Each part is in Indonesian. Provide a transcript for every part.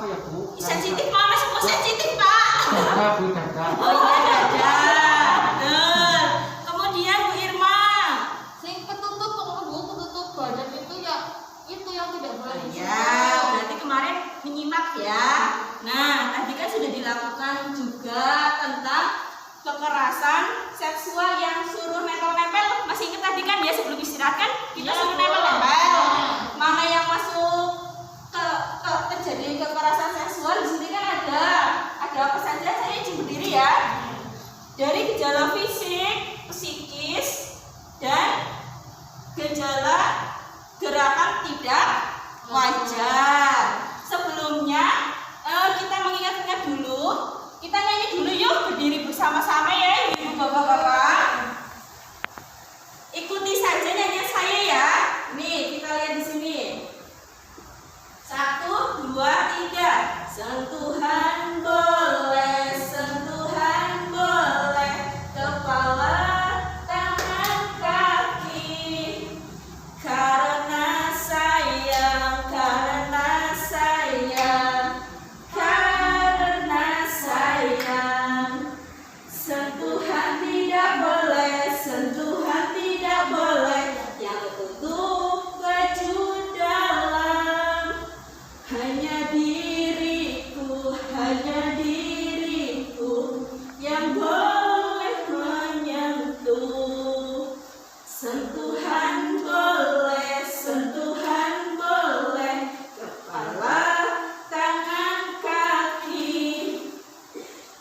ya Bu? Sensitif mama semua sensitif Pak. Dada Bu, dada. Oh iya dada. Betul. Kemudian Bu Irma. Sing ketutup kok Bu, ketutup badan itu ya itu yang tidak boleh Ya, berarti kemarin menyimak ya. Nah, tadi kan sudah dilakukan juga tentang kekerasan seksual yang suruh nempel-nempel. Masih ingat tadi kan ya sebelum istirahat kan kita suruh nempel-nempel. Mana yang masuk ke terjadi kekerasan seksual di sini kan ada apa saja, saya izin berdiri ya. Dari gejala fisik, psikis, dan gejala gerakan tidak wajar. Sebelumnya kita mengingat-ingat dulu, kita nyanyi dulu yuk, berdiri bersama-sama ya ibu bapak-bapak. Ikuti saja nyanyian saya ya. Nih kita lihat di sini. 1, 2, 3. Sentuhan boleh, sentuhan boleh, kepala, tangan, kaki. Karena sayang, karena sayang, karena sayang. Sentuhan tidak boleh, sentuhan tidak boleh, yang tertutup baju dalam. Hanya diriku yang boleh menyentuh. Sentuhan boleh, kepala, tangan, kaki.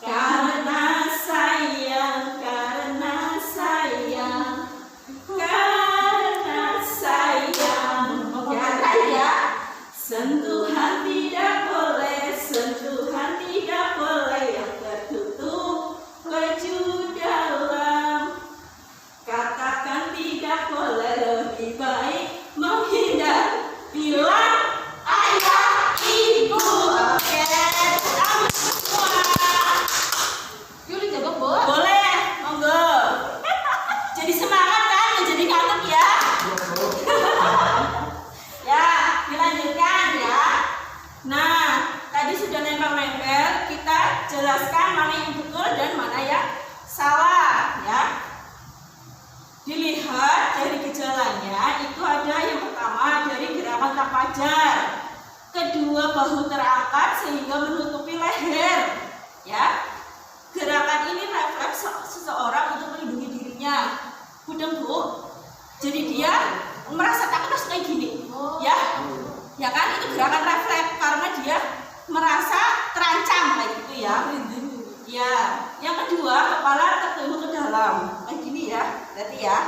Karena sayang, karena sayang, karena sayang. Ya, ya. Sentuhan tidak boleh, sentuhan tidak boleh, yang tertutup baju dalam. Katakan tidak boleh, lebih baik menghindar. Bilang ayah ibu. Oke, kamu semua. Yuli jaga boleh. Boleh, monggo. Jadi semangat kan, menjadi ngantuk ya. Ya, dilanjutkan ya. Nah, tadi sudah nempel-nempel, kita jelaskan mana yang betul dan mana yang salah ya. Dilihat dari gejalanya itu ada yang pertama dari gerakan tak wajar. Kedua, bahu terangkat sehingga menutupi leher ya. Gerakan ini refleks seseorang untuk melindungi dirinya. Mudeng Bu. Jadi dia merasa takut harus kayak gini ya. Ya kan, itu gerakan refleks karena dia merasa terancam kayak gitu ya. Ya, yang kedua kepala tertunduk ke dalam kayak gini ya, berarti ya.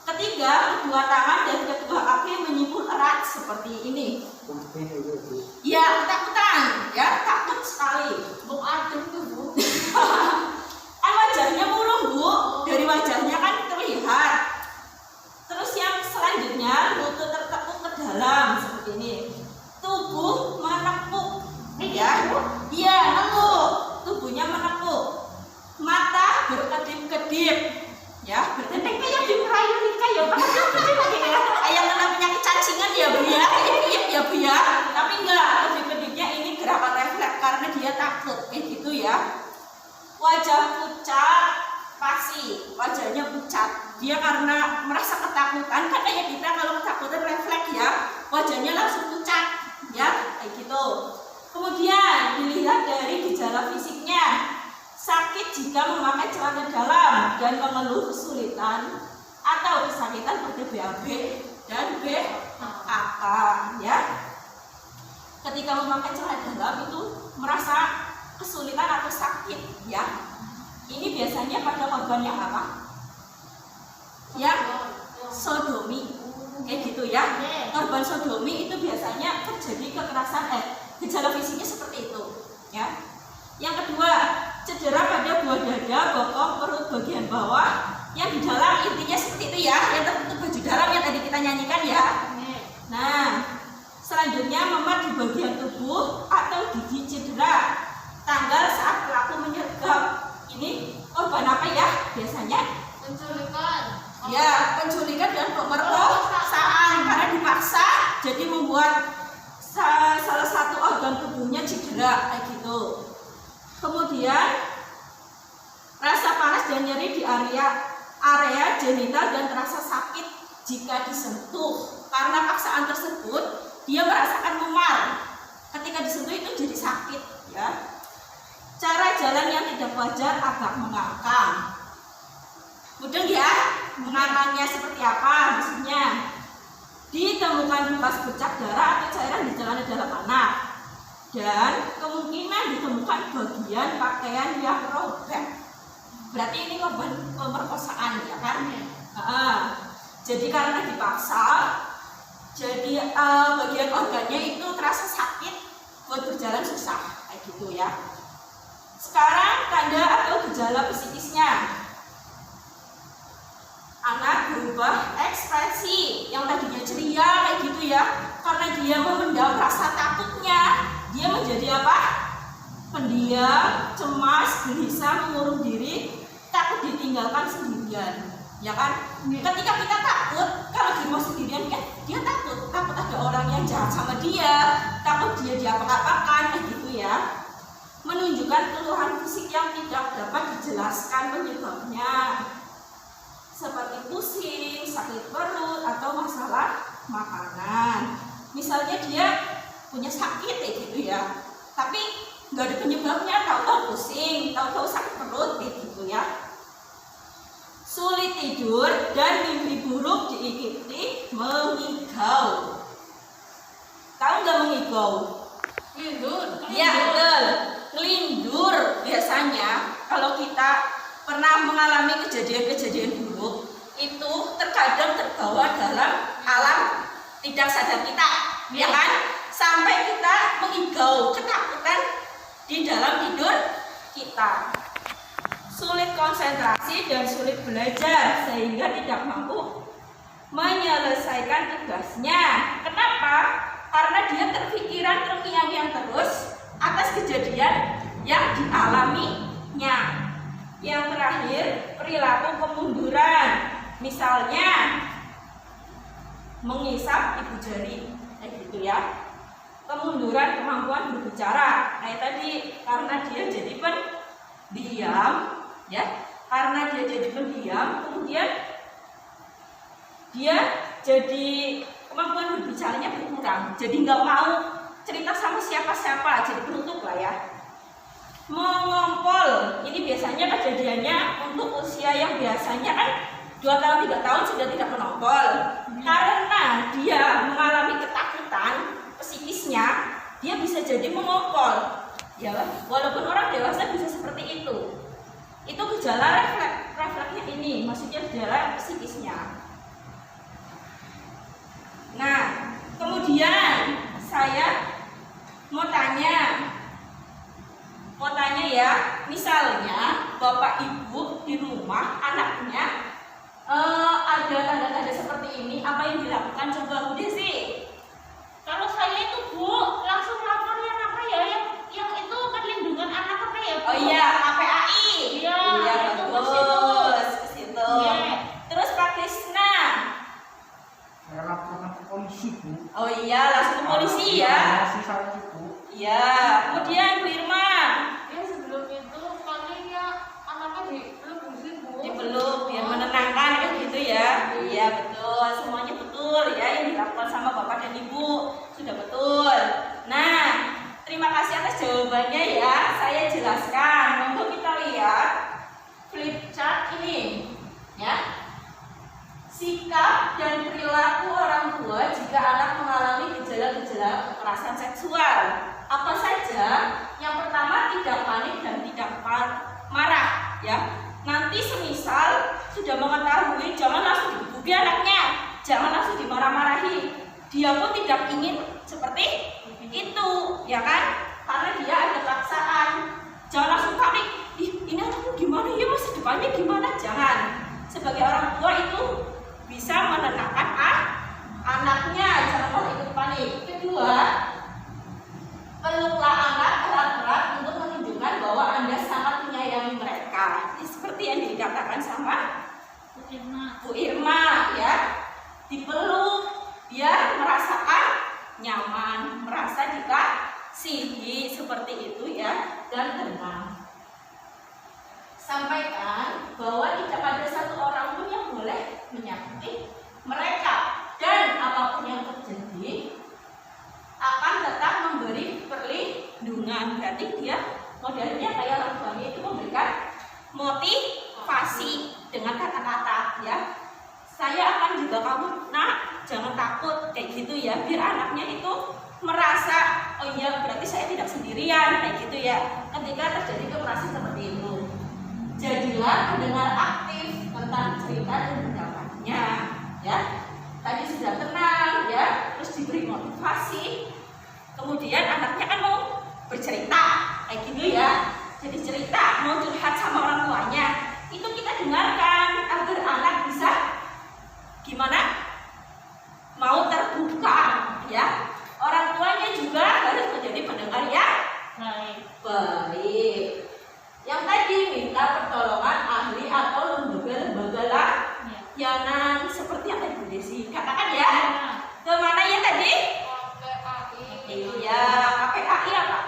Ketiga, kedua tangan dan kedua kaki menyimpul erat seperti ini. Ya, ketakutan ya, takut sekali. Buk adem tuh Bu. Kan wajahnya murung Bu, dari wajahnya kan terlihat. Terus yang selanjutnya lutut tertekuk ke dalam seperti ini. Tubuh menekuk ya. Iya, menekuk. Tubuhnya menekuk. Mata berkedip-kedip ya, berkedip kayak di merayu kayak kayak kena penyakit cacingan ya Bu ya. Ya Bu ya. Tapi enggak, kedip-kedipnya ini gerakan refleks karena dia takut kayak gitu ya. Wajah pucat, pasti wajahnya pucat. Dia karena merasa ketakutan, kan kayak kita kalau ketakutan refleks ya, wajahnya langsung pucat ya, kayak gitu. Kemudian dilihat dari gejala fisiknya. Sakit jika memakai celana dalam dan mengeluh kesulitan atau kesakitan pada BAB dan BAK ya. Ketika memakai celana dalam itu merasa kesulitan atau sakit ya. Ini biasanya pada korban yang apa? Ya, sodomi. Kayak gitu ya. Korban sodomi itu biasanya terjadi kekerasan gejala fisiknya seperti itu ya. Yang kedua, cedera pada buah dada, bokong, perut bagian bawah yang di dalam, intinya seperti itu ya, yang tertutup baju dalam yang tadi kita nyanyikan ya. Nah, selanjutnya memar di bagian tubuh atau gigi cedera. Tanggal saat pelaku menyergap. Ini korban apa ya biasanya? Penculikan. Ya, penculikan dan pemerkosaan karena dipaksa, jadi membuat salah satu organ tubuhnya cedera kayak gitu. Kemudian rasa panas dan nyeri di area genital dan terasa sakit jika disentuh. Karena paksaan tersebut dia merasakan memar. Ketika disentuh itu jadi sakit ya. Cara jalan yang tidak wajar agak mengangkang. Mudeng ya, mengangkangnya seperti apa? Maksudnya ditemukan bekas bercak darah atau cairan di celana dalam anak, dan kemungkinan ditemukan bagian pakaian yang robek. Berarti ini korban pemerkosaan ya kan? Jadi karena dipaksa, jadi bagian organnya itu terasa sakit, buat berjalan susah kayak gitu ya. Sekarang tanda atau gejala psikisnya. Anak berubah ekspresi yang tadinya ceria kayak gitu ya, karena dia memendam rasa takutnya, dia menjadi apa? Pendiam, cemas, gelisah, mengurung diri, takut ditinggalkan sendirian, ya kan? Ketika kita takut, kalau di rumah sendirian kan dia takut ada orang yang jahat sama dia, takut dia diapa-apakan kayak gitu ya. Menunjukkan keluhan fisik yang tidak dapat dijelaskan penyebabnya, seperti pusing, sakit perut, atau masalah makanan. Misalnya dia punya sakit kayak gitu ya, tapi nggak ada penyebabnya, tahu-tahu pusing, tahu-tahu sakit perut kayak gitu ya. Sulit tidur dan mimpi buruk diikuti mengigau. Tahu nggak mengigau? Lindur. Ya betul, ngelindur. Biasanya kalau kita pernah mengalami kejadian-kejadian buruk, itu terkadang terbawa dalam alam tidak sadar kita, ya kan? Sampai kita mengigau ketakutan di dalam tidur kita. Sulit konsentrasi dan sulit belajar sehingga tidak mampu menyelesaikan tugasnya. Kenapa? Karena dia terpikiran terngiang-ngiang terus atas kejadian yang dialaminya. Yang terakhir, perilaku kemunduran. Misalnya mengisap ibu jari, kayak gitu ya. Kemunduran kemampuan berbicara, kayak tadi, karena dia jadi pendiam, ya. Karena dia jadi pendiam, kemudian dia jadi kemampuan berbicaranya berkurang. Jadi nggak mau cerita sama siapa-siapa, jadi penutup lah ya. Mengompol, ini biasanya kejadiannya untuk usia yang biasanya kan 2 tahun 3 tahun sudah tidak mengompol, karena dia mengalami ketakutan psikisnya, dia bisa jadi mengompol ya. Walaupun orang dewasa bisa seperti itu gejala refleksnya ini, maksudnya gejala psikisnya. Nah, kemudian saya mau tanya ya, misalnya bapak ibu di rumah anaknya ada tanda-tanda seperti ini, apa yang dilakukan? Coba Bu Desi. Kalau saya itu Bu, langsung lapor yang apa ya, yang itu perlindungan anak apa ya Bu? Oh iya, KPAI. Iya, itu bagus, ke situ. Iya. Terus Pak Krisna. Saya laporkan ke polisi Bu. Oh iya, langsung ke polisi ya. Polisi saya Bu. Iya, kemudian Bu Irma. Ya sebelum itu paling ya anaknya dipeluk sih Bu. Dipeluk biar menenangkan kan gitu ya. Iya betul, semuanya betul ya, yang dilakukan sama bapak dan ibu sudah betul. Nah, terima kasih atas jawabannya ya. Saya jelaskan. Monggo kita lihat flip chart ini ya. Sikap dan perilaku orang tua jika anak mengalami gejala-gejala kekerasan seksual. Apa saja? Yang pertama, tidak panik dan tidak marah ya. Nanti semisal sudah mengetahui, jangan langsung digebuki anaknya, jangan langsung dimarah-marahi. Dia pun tidak ingin seperti itu, ya kan? Karena dia ada paksaan. Jangan langsung panik. Ih, ini anakku gimana ya, masa depannya gimana? Jangan. Sebagai orang tua itu bisa menenangkan anaknya, jangan malah ikut panik. Kedua, peluklah anak erat-erat untuk menunjukkan bahwa Anda sangat menyayangi mereka. Seperti yang dikatakan sama Bu Irma ya. Dipeluk, dia merasakan nyaman, merasa dikasih sihi seperti itu ya, dan tenang. Sampaikan bahwa tidak ada satu orang pun yang boleh menyakiti mereka, dan apapun yang terjadi akan tetap memberi perlindungan. Berarti dia modelnya kayak orang tuanya itu memberikan motivasi dengan kata-kata ya. Saya akan juga kamu, nak, jangan takut, kayak gitu ya, biar anaknya itu merasa, oh iya berarti saya tidak sendirian, kayak gitu ya. Ketika terjadi kekerasan seperti itu, jadilah pendengar aktif tentang cerita dan pendapatnya ya. Tadi sudah tenang ya, terus diberi motivasi, kemudian anaknya kan mau bercerita, kayak gitu ya. Jadi cerita, mau curhat sama orang tuanya, itu kita dengarkan agar anak bisa gimana? Mau terbuka ya. Orang tuanya juga harus menjadi pendengar yang baik. Yang tadi minta pertolongan ahli atau lembaga layanan seperti yang tadi Bu Desi katakan ya. Kemana ya tadi? Iya, KPAI apa?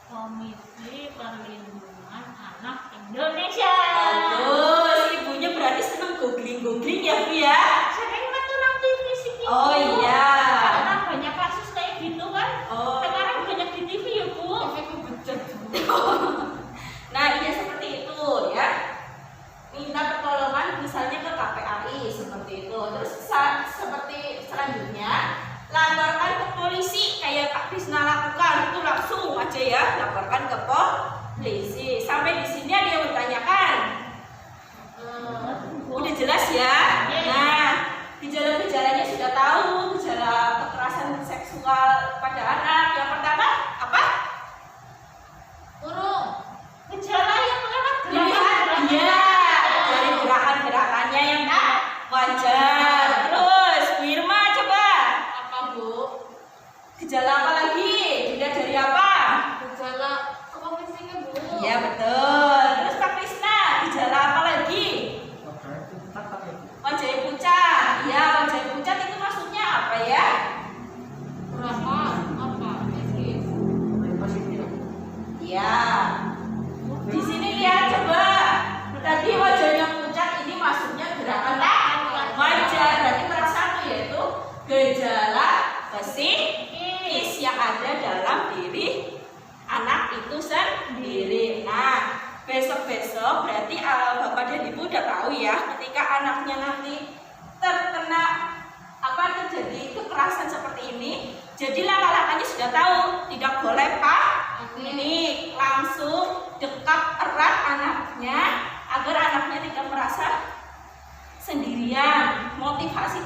Komisi Perlindungan Anak Indonesia. Bagus, ibunya berarti seneng googling ya Bu ya. Sering nonton TV sih gitu. Oh iya. Karena banyak kasus kayak gitu kan. Oh. Sekarang banyak di TV ya Bu. Nah, iya seperti itu ya. Minta pertolongan misalnya ke KPAI seperti itu. Terus seperti selanjutnya, laporkan ke polisi kayak Kak Krisna lakukan, itu langsung aja ya, laporkan ke polisi. Sampai di sini ada yang bertanyakan. Udah jelas ya? Nah, gejala-gejalanya sudah tahu, gejala kekerasan seksual pada anak. Yang pertama apa? Burung. Gejala yang lewat Dilihat dia dari gerakan-gerakannya yang wajar. Terus Bu Irma coba. Apa Bu? Gejala apa lagi? Dilihat dari apa? Gejala komisinya Bu. Iya betul. Terus Kak Krisna, gejala apa lagi? Wajahnya pucat apa ya? Wajah pucat. Iya, wajah pucat itu maksudnya apa ya? Berapa? Apa? Sedikit. Positif. Iya. Di sini lihat coba. Tadi wajahnya pucat ini maksudnya gerakan wajah. Berarti nomor 1 yaitu gejala psikis yang ada dalam diri anak itu sendiri. Nah, besok-besok berarti Bapak dan Ibu udah tahu ya, ketika anaknya nanti terkena terjadi kekerasan seperti ini, jadi langkah-langkahnya sudah tahu. Tidak boleh Pak, ini langsung dekat erat anaknya agar anaknya tidak merasa sendirian. Motivasi